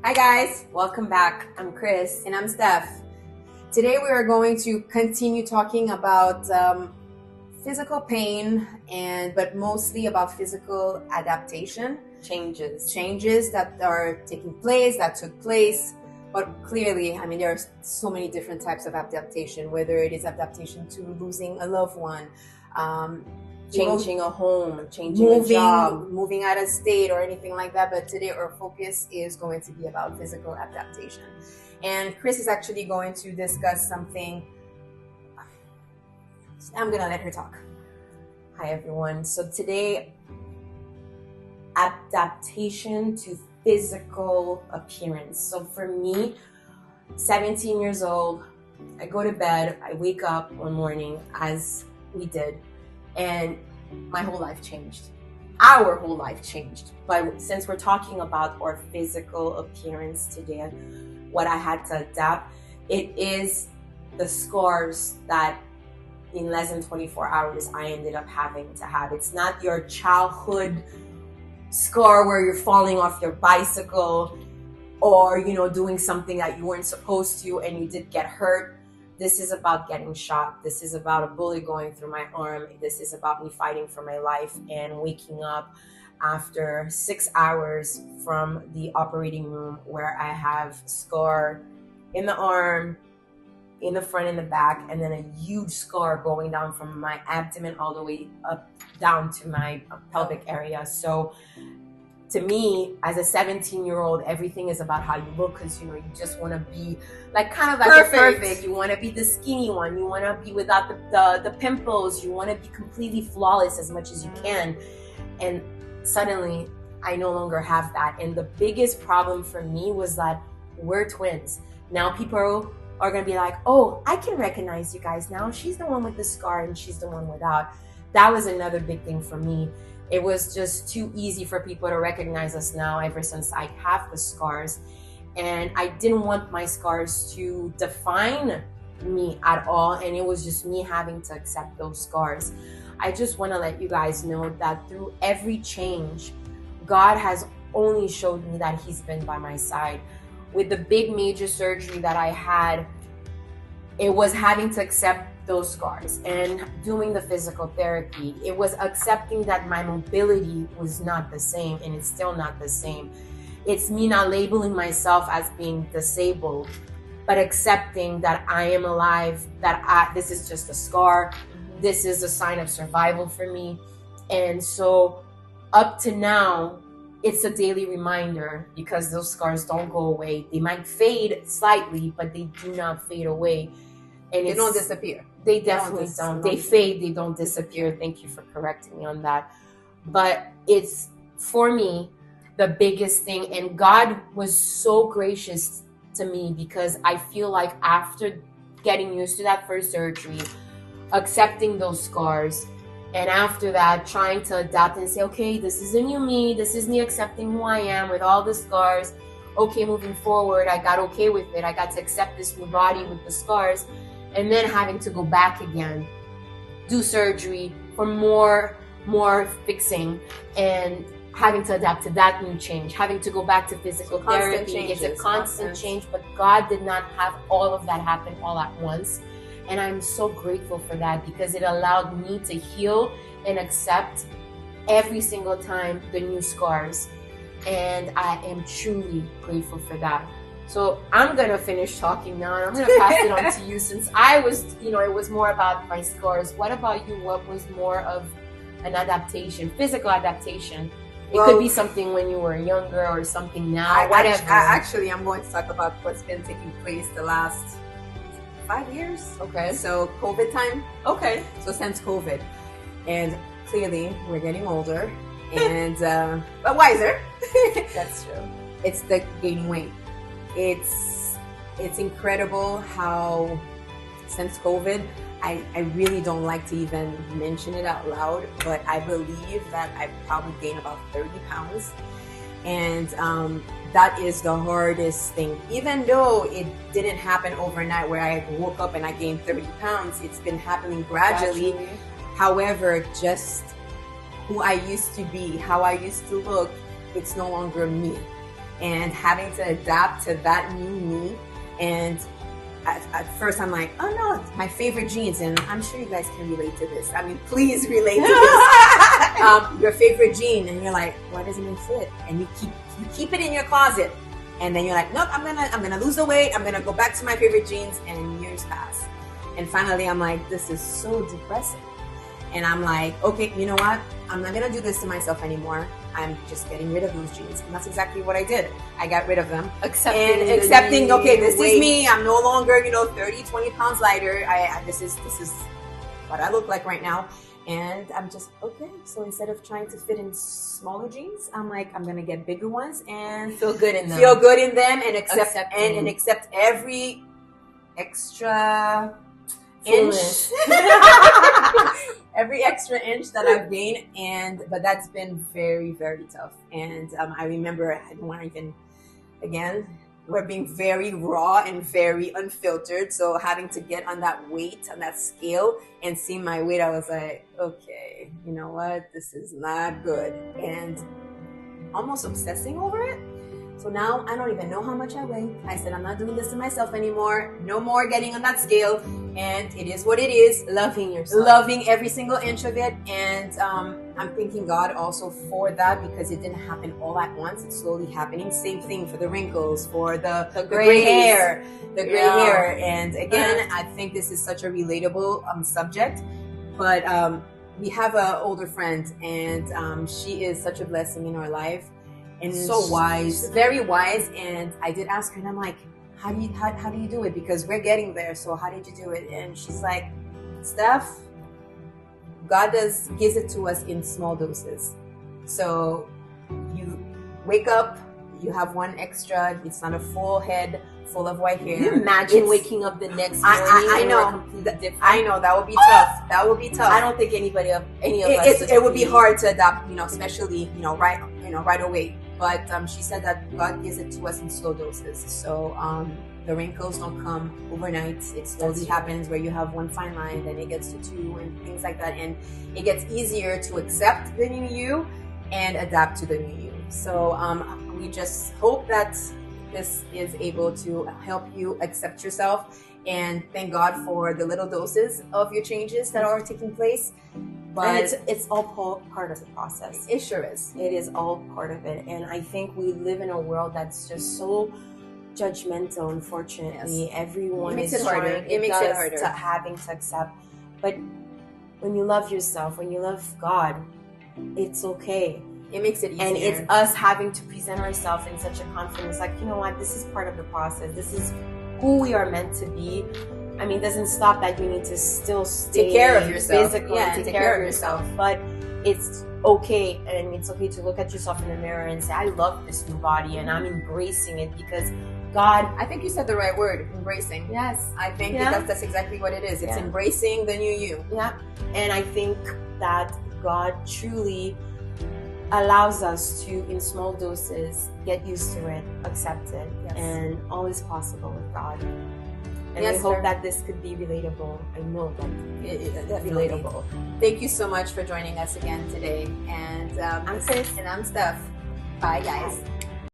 Hi guys, welcome back. I'm Chris. And I'm Steph. Today we are going to continue talking about physical pain but mostly about physical adaptation. Changes that are taking place, that took place. But clearly, there are so many different types of adaptation, whether it is adaptation to losing a loved one, Changing a home, changing a job, moving out of state or anything like that. But today our focus is going to be about physical adaptation. And Chris is actually going to discuss something. I'm going to let her talk. Hi everyone. So today, adaptation to physical appearance. So for me, 17 years old, I go to bed, I wake up one morning as we did, and my whole life changed. Our whole life changed. But since we're talking about our physical appearance today, what I had to adapt, it is the scars that in less than 24 hours I ended up having to have. It's not your childhood scar where you're falling off your bicycle or doing something that you weren't supposed to and you did get hurt. This is about getting shot. This is about a bullet going through my arm. This is about me fighting for my life and waking up after 6 hours from the operating room where I have scar in the arm, in the front and the back, and then a huge scar going down from my abdomen all the way up down to my pelvic area. So to me, as a 17-year-old, everything is about how you look, because you just want to be kind of perfect. You want to be the skinny one. You want to be without the pimples. You want to be completely flawless as much as you can. And suddenly, I no longer have that. And the biggest problem for me was that we're twins. Now people are going to be like, oh, I can recognize you guys now. She's the one with the scar and she's the one without. That was another big thing for me. It was just too easy for people to recognize us now ever since I have the scars. And I didn't want my scars to define me at all. And it was just me having to accept those scars. I just want to let you guys know that through every change, God has only showed me that He's been by my side. With the big major surgery that I had, it was having to accept those scars and doing the physical therapy. It was accepting that my mobility was not the same, and it's still not the same. It's me not labeling myself as being disabled, but accepting that I am alive, that this is just a scar. This is a sign of survival for me. And so up to now, it's a daily reminder, because those scars don't go away. They might fade slightly, but they do not fade away. And they don't disappear. They definitely don't. They fade, they don't disappear. Thank you for correcting me on that. But it's, for me, the biggest thing. And God was so gracious to me, because I feel like after getting used to that first surgery, accepting those scars, and after that, trying to adapt and say, okay, this is a new me. This is me accepting who I am with all the scars. Okay, moving forward, I got okay with it. I got to accept this new body with the scars. And then having to go back again, do surgery for more fixing, and having to adapt to that new change, having to go back to physical therapy. It's a constant change, but God did not have all of that happen all at once. And I'm so grateful for that, because it allowed me to heal and accept every single time the new scars. And I am truly grateful for that. So I'm going to finish talking now, and I'm going to pass it on to you, since I was, it was more about my scars. What about you? What was more of an adaptation, physical adaptation? It could be something when you were younger or something now, whatever. Actually, I'm going to talk about what's been taking place the last 5 years. Okay. So COVID time. Okay. So since COVID, and clearly we're getting older and but wiser. That's true. It's the gaining weight. It's incredible how since COVID, I really don't like to even mention it out loud, but I believe that I've probably gained about 30 pounds. And that is the hardest thing. Even though it didn't happen overnight where I woke up and I gained 30 pounds, it's been happening gradually. However, just who I used to be, how I used to look, it's no longer me. and having to adapt to that new me. And at first I'm like, oh no, it's my favorite jeans. And I'm sure you guys can relate to this. I mean, please relate to this. Your favorite jean, and you're like, why doesn't it fit? And you keep it in your closet. And then you're like, nope, I'm gonna lose the weight. I'm gonna go back to my favorite jeans. And years pass. And finally I'm like, this is so depressing. And I'm like, okay, you know what? I'm not gonna do this to myself anymore. I'm just getting rid of those jeans. And that's exactly what I did. I got rid of them. Accepting, okay, this is me. I'm no longer, 30, 20 pounds lighter. This is what I look like right now. And I'm just, okay. So instead of trying to fit in smaller jeans, I'm like, I'm gonna get bigger ones and feel good in them. And accept every extra inch. Every extra inch that I've gained, but that's been very, very tough. And I remember I didn't want to even, again, we're being very raw and very unfiltered. So having to get on that weight, on that scale, and see my weight, I was like, okay, you know what? This is not good. And almost obsessing over it. So now I don't even know how much I weigh. I said, I'm not doing this to myself anymore. No more getting on that scale. And it is what it is. Loving yourself. Loving every single inch of it. And I'm thanking God also for that, because it didn't happen all at once. It's slowly happening. Same thing for the wrinkles, for the gray hair. The gray hair. And again, I think this is such a relatable subject. But we have an older friend, and she is such a blessing in our life. And so wise, very wise. And I did ask her, and I'm like, how do you do it? Because we're getting there. So how did you do it? And she's like, Steph, God gives it to us in small doses. So you wake up, you have one extra. It's not a full head full of white hair. Can you imagine waking up the next morning? I know. I know that would be tough. That would be tough. I don't think any of us. It would be hard to adapt, especially right away. But she said that God gives it to us in slow doses. So the wrinkles don't come overnight. It slowly happens, where you have one fine line, then it gets to two, and things like that. And it gets easier to accept the new you and adapt to the new you. So we just hope that this is able to help you accept yourself, and thank God for the little doses of your changes that are taking place. But it's all part of the process. It sure is. It is all part of it. And I think we live in a world that's just so judgmental, unfortunately. Yes. Everyone makes is it harder. trying, It makes it harder. to having to accept. But when you love yourself, when you love God, it's okay. It makes it easier. And it's us having to present ourselves in such a confidence, like, you know what, this is part of the process. This is who we are meant to be. I mean, it doesn't stop that you need to still stay take care of yourself. Physically, take care of yourself. But it's okay, and it's okay to look at yourself in the mirror and say, I love this new body, and I'm embracing it, because God... I think you said the right word, embracing. Yes. I think that's exactly what it is. It's embracing the new you. Yeah. And I think that God truly allows us to, in small doses, get used to it, accept it, and all is possible with God. And I hope that this could be relatable. I know that it's relatable. Thank you so much for joining us again today. And I'm Chris. And I'm Steph. Bye, guys. Bye.